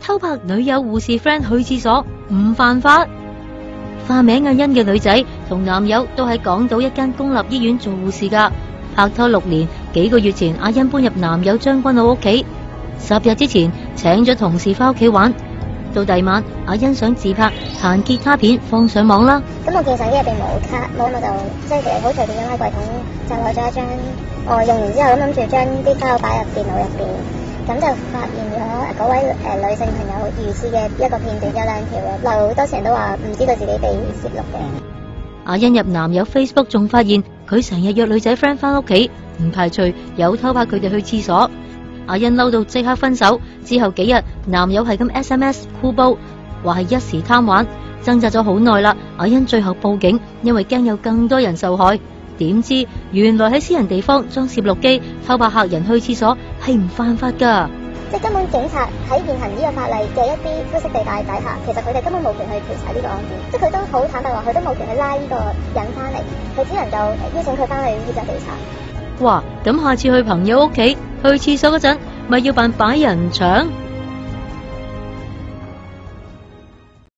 偷拍女友護士 friend 去廁所唔犯法。化名阿欣嘅女仔同男友都喺港島一間公立醫院做護士㗎，拍拖6年，幾個月前阿欣搬入男友將軍澳屋企，10日之前請咗同事翻屋企玩。到第晚，阿欣想自拍彈吉他片放上網啦。咁我見手機入邊冇卡，冇我就即係好隨便咁喺櫃桶就攞咗一張，我用完之後咁諗住將啲膠擺入電腦入邊，咁就發現咗嗰位女性朋友疑似嘅一個片段有2條嘅，好多時人都話唔知道自己被攝錄嘅。阿欣入男友 Facebook 仲發現佢成日約女仔 friend 翻屋企，唔排除有偷拍佢哋去廁所。阿欣嬲到即刻分手，之後幾日男友係咁 SMS 箍煲，話係一時貪玩，掙扎咗好耐啦。阿欣最後報警，因為驚有更多人受害。點知原來喺私人地方裝攝錄機偷拍客人去廁所係唔犯法㗎。即係根本警察喺現行呢個法例嘅一啲灰色地帶底下，其實佢哋根本冇權去調查呢個案件。即係佢都好坦白話，佢都冇權去拉呢個人翻嚟，佢只能夠邀請佢翻去負責調查。哇！咁下次去朋友屋企去廁所嗰陣，咪要扮擺人牆？